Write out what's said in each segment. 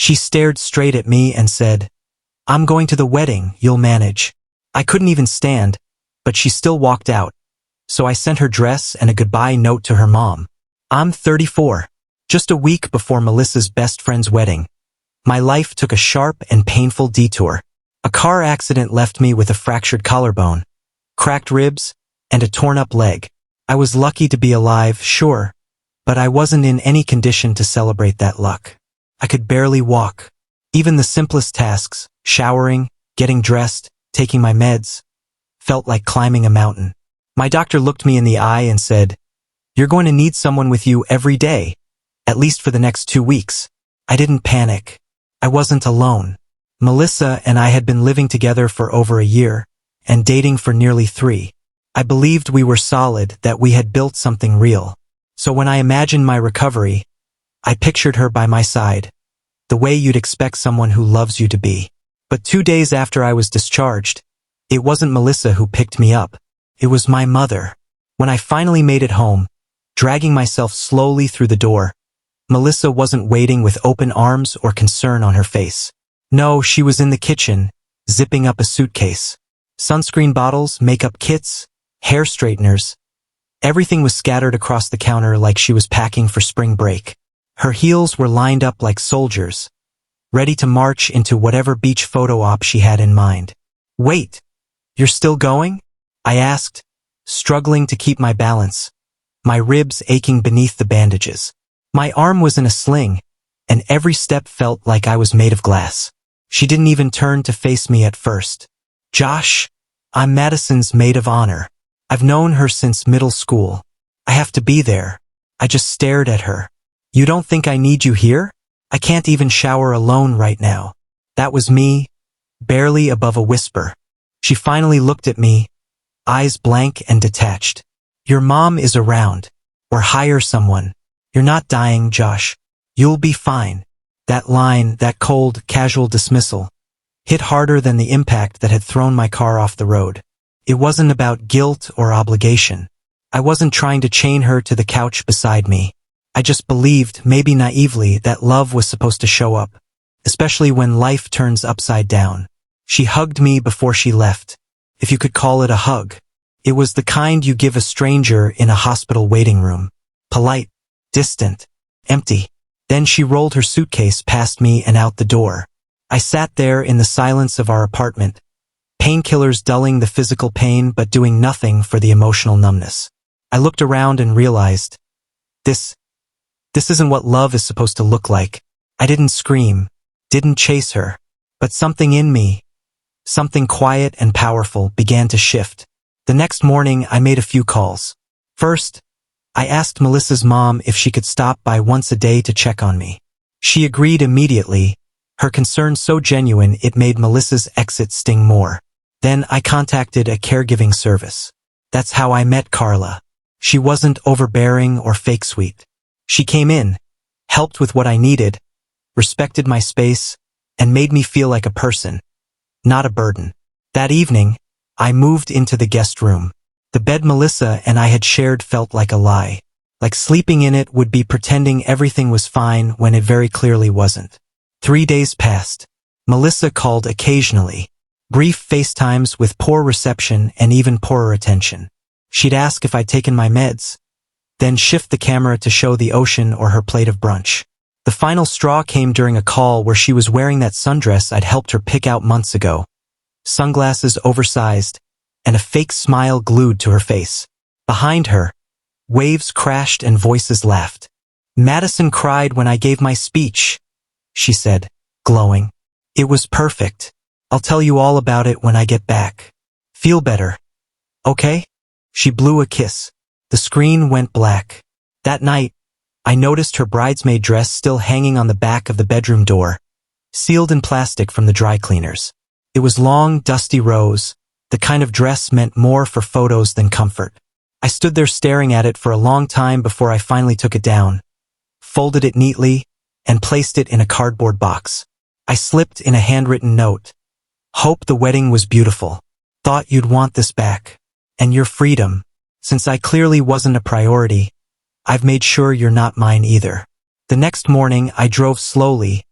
She stared straight at me and said, "I'm going to the wedding, you'll manage." I couldn't even stand, but she still walked out, so I sent her dress and a goodbye note to her mom. I'm 34. Just a week before Melissa's best friend's wedding, my life took a sharp and painful detour. A car accident left me with a fractured collarbone, cracked ribs, and a torn-up leg. I was lucky to be alive, sure, but I wasn't in any condition to celebrate that luck. I could barely walk. Even the simplest tasks, showering, getting dressed, taking my meds, felt like climbing a mountain. My doctor looked me in the eye and said, "You're going to need someone with you every day, at least for the next 2 weeks." I didn't panic. I wasn't alone. Melissa and I had been living together for over a year and dating for nearly 3. I believed we were solid, that we had built something real. So when I imagined my recovery, I pictured her by my side, the way you'd expect someone who loves you to be. But 2 days after I was discharged, it wasn't Melissa who picked me up. It was my mother. When I finally made it home, dragging myself slowly through the door, Melissa wasn't waiting with open arms or concern on her face. No, she was in the kitchen, zipping up a suitcase. Sunscreen bottles, makeup kits, hair straighteners. Everything was scattered across the counter like she was packing for spring break. Her heels were lined up like soldiers, ready to march into whatever beach photo op she had in mind. "Wait, you're still going?" I asked, struggling to keep my balance, my ribs aching beneath the bandages. My arm was in a sling, and every step felt like I was made of glass. She didn't even turn to face me at first. "Josh, I'm Madison's maid of honor. I've known her since middle school. I have to be there." I just stared at her. "You don't think I need you here? I can't even shower alone right now." That was me, barely above a whisper. She finally looked at me, eyes blank and detached. "Your mom is around. Or hire someone. You're not dying, Josh. You'll be fine." That line, that cold, casual dismissal, hit harder than the impact that had thrown my car off the road. It wasn't about guilt or obligation. I wasn't trying to chain her to the couch beside me. I just believed, maybe naively, that love was supposed to show up, especially when life turns upside down. She hugged me before she left, if you could call it a hug. It was the kind you give a stranger in a hospital waiting room. Polite, distant, empty. Then she rolled her suitcase past me and out the door. I sat there in the silence of our apartment, painkillers dulling the physical pain but doing nothing for the emotional numbness. I looked around and realized, this isn't what love is supposed to look like. I didn't scream, didn't chase her, but something in me, something quiet and powerful, began to shift. The next morning I made a few calls. First, I asked Melissa's mom if she could stop by once a day to check on me. She agreed immediately, her concern so genuine it made Melissa's exit sting more. Then I contacted a caregiving service. That's how I met Carla. She wasn't overbearing or fake sweet. She came in, helped with what I needed, respected my space, and made me feel like a person, not a burden. That evening, I moved into the guest room. The bed Melissa and I had shared felt like a lie. Like sleeping in it would be pretending everything was fine when it very clearly wasn't. 3 days passed. Melissa called occasionally. Brief FaceTimes with poor reception and even poorer attention. She'd ask if I'd taken my meds, then shift the camera to show the ocean or her plate of brunch. The final straw came during a call where she was wearing that sundress I'd helped her pick out months ago. Sunglasses oversized, and a fake smile glued to her face. Behind her, waves crashed and voices laughed. "Madison cried when I gave my speech," she said, glowing. "It was perfect. I'll tell you all about it when I get back. Feel better. Okay?" She blew a kiss. The screen went black. That night, I noticed her bridesmaid dress still hanging on the back of the bedroom door, sealed in plastic from the dry cleaners. It was long, dusty rose, the kind of dress meant more for photos than comfort. I stood there staring at it for a long time before I finally took it down, folded it neatly, and placed it in a cardboard box. I slipped in a handwritten note. "Hope the wedding was beautiful. Thought you'd want this back. And your freedom. Since I clearly wasn't a priority, I've made sure you're not mine either." The next morning I drove slowly,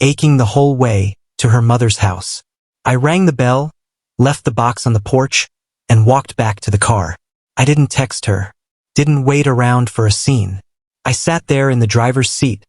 aching the whole way to her mother's house. I rang the bell, left the box on the porch, and walked back to the car. I didn't text her, didn't wait around for a scene. I sat there in the driver's seat,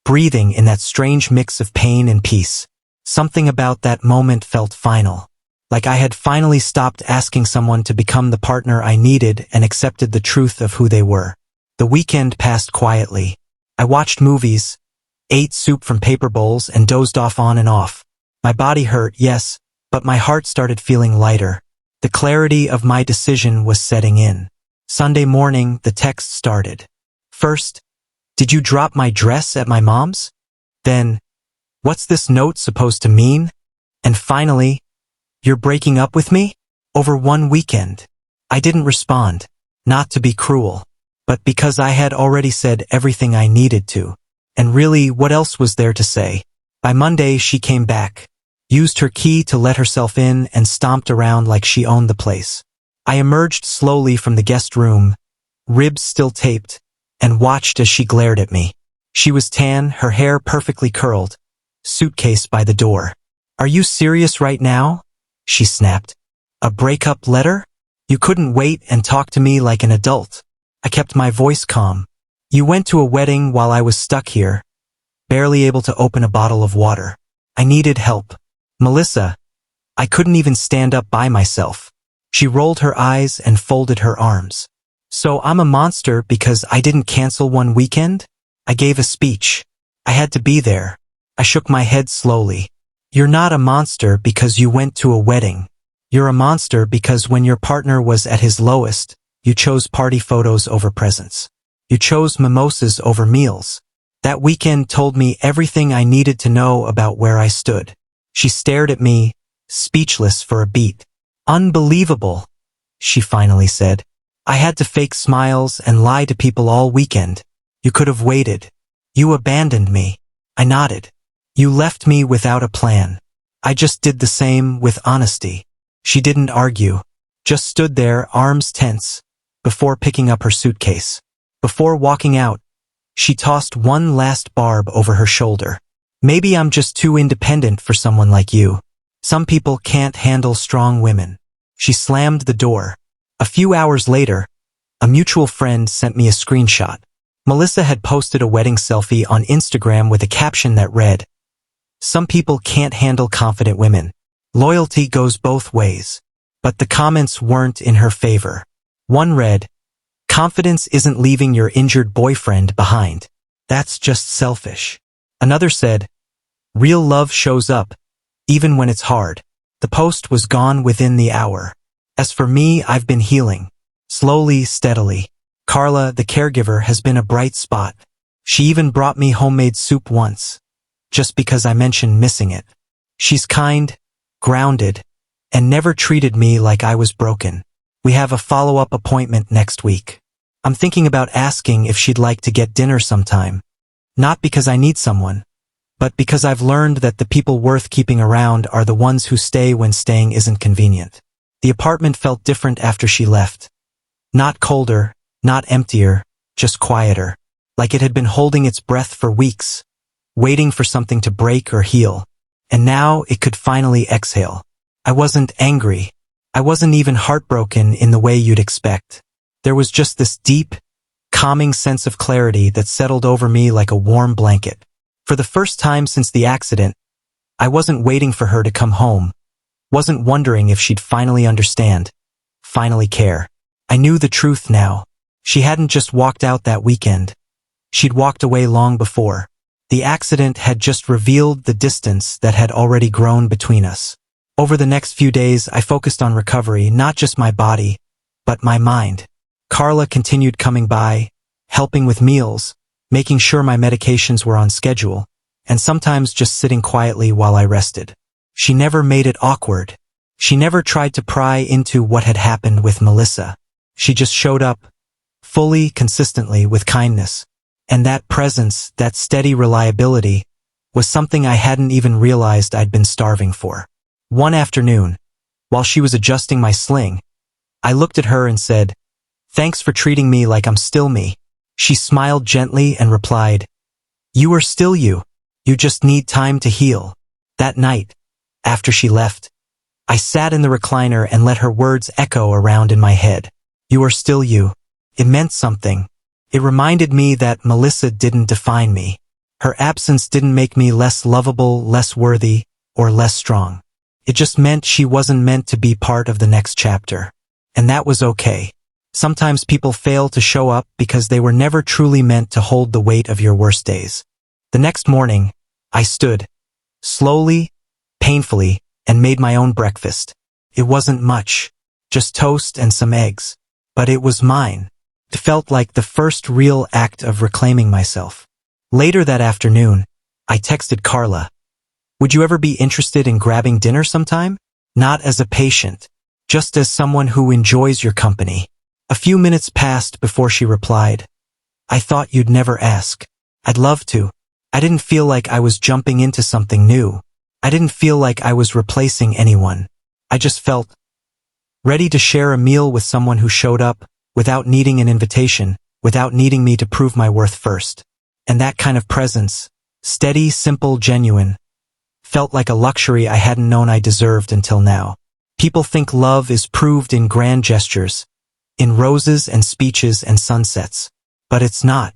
breathing in that strange mix of pain and peace. Something about that moment felt final. Like I had finally stopped asking someone to become the partner I needed and accepted the truth of who they were. The weekend passed quietly. I watched movies, ate soup from paper bowls, and dozed off on and off. My body hurt, yes, but my heart started feeling lighter. The clarity of my decision was setting in. Sunday morning, the text started. First, "Did you drop my dress at my mom's?" Then, "What's this note supposed to mean?" And finally, "You're breaking up with me?" Over one weekend. I didn't respond, not to be cruel, but because I had already said everything I needed to. And really, what else was there to say? By Monday, she came back, used her key to let herself in, and stomped around like she owned the place. I emerged slowly from the guest room, ribs still taped, and watched as she glared at me. She was tan, her hair perfectly curled, suitcase by the door. "Are you serious right now?" she snapped. "A breakup letter? You couldn't wait and talk to me like an adult." I kept my voice calm. "You went to a wedding while I was stuck here, barely able to open a bottle of water. I needed help. Melissa, I couldn't even stand up by myself." She rolled her eyes and folded her arms. "So I'm a monster because I didn't cancel one weekend?" I gave a speech. I had to be there. I shook my head slowly. "You're not a monster because you went to a wedding. You're a monster because when your partner was at his lowest, you chose party photos over presents. You chose mimosas over meals. That weekend told me everything I needed to know about where I stood." She stared at me, speechless for a beat. "Unbelievable," she finally said. "I had to fake smiles and lie to people all weekend. You could have waited. You abandoned me." I nodded. "You left me without a plan. I just did the same with honesty." She didn't argue, just stood there, arms tense, before picking up her suitcase. Before walking out, she tossed one last barb over her shoulder. "Maybe I'm just too independent for someone like you. Some people can't handle strong women." She slammed the door. A few hours later, a mutual friend sent me a screenshot. Melissa had posted a wedding selfie on Instagram with a caption that read, "Some people can't handle confident women. Loyalty goes both ways." But the comments weren't in her favor. One read, "Confidence isn't leaving your injured boyfriend behind. That's just selfish." Another said, "Real love shows up, even when it's hard." The post was gone within the hour. As for me, I've been healing. Slowly, steadily. Carla, the caregiver, has been a bright spot. She even brought me homemade soup once, just because I mentioned missing it. She's kind, grounded, and never treated me like I was broken. We have a follow-up appointment next week. I'm thinking about asking if she'd like to get dinner sometime. Not because I need someone, but because I've learned that the people worth keeping around are the ones who stay when staying isn't convenient. The apartment felt different after she left. Not colder, not emptier, just quieter. Like it had been holding its breath for weeks, waiting for something to break or heal. And now it could finally exhale. I wasn't angry. I wasn't even heartbroken in the way you'd expect. There was just this deep, calming sense of clarity that settled over me like a warm blanket. For the first time since the accident, I wasn't waiting for her to come home, wasn't wondering if she'd finally understand, finally care. I knew the truth now. She hadn't just walked out that weekend. She'd walked away long before. The accident had just revealed the distance that had already grown between us. Over the next few days, I focused on recovery, not just my body, but my mind. Carla continued coming by, helping with meals, making sure my medications were on schedule, and sometimes just sitting quietly while I rested. She never made it awkward. She never tried to pry into what had happened with Melissa. She just showed up, fully, consistently, with kindness. And that presence, that steady reliability, was something I hadn't even realized I'd been starving for. One afternoon, while she was adjusting my sling, I looked at her and said, "Thanks for treating me like I'm still me." She smiled gently and replied, "You are still you." You just need time to heal. That night, after she left, I sat in the recliner and let her words echo around in my head. You are still you. It meant something. It reminded me that Melissa didn't define me. Her absence didn't make me less lovable, less worthy, or less strong. It just meant she wasn't meant to be part of the next chapter. And that was okay. Sometimes people fail to show up because they were never truly meant to hold the weight of your worst days. The next morning, I stood, slowly, painfully, and made my own breakfast. It wasn't much, just toast and some eggs. But it was mine. It felt like the first real act of reclaiming myself. Later that afternoon, I texted Carla. Would you ever be interested in grabbing dinner sometime? Not as a patient, just as someone who enjoys your company. A few minutes passed before she replied. I thought you'd never ask. I'd love to. I didn't feel like I was jumping into something new. I didn't feel like I was replacing anyone. I just felt ready to share a meal with someone who showed up, without needing an invitation, without needing me to prove my worth first. And that kind of presence, steady, simple, genuine, felt like a luxury I hadn't known I deserved until now. People think love is proved in grand gestures, in roses and speeches and sunsets. But it's not.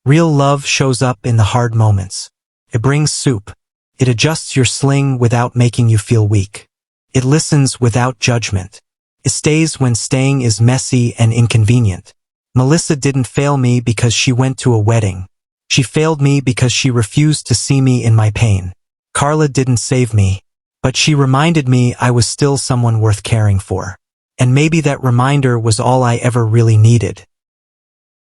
Real love shows up in the hard moments. It brings soup. It adjusts your sling without making you feel weak. It listens without judgment. It stays when staying is messy and inconvenient. Melissa didn't fail me because she went to a wedding. She failed me because she refused to see me in my pain. Carla didn't save me, but she reminded me I was still someone worth caring for. And maybe that reminder was all I ever really needed.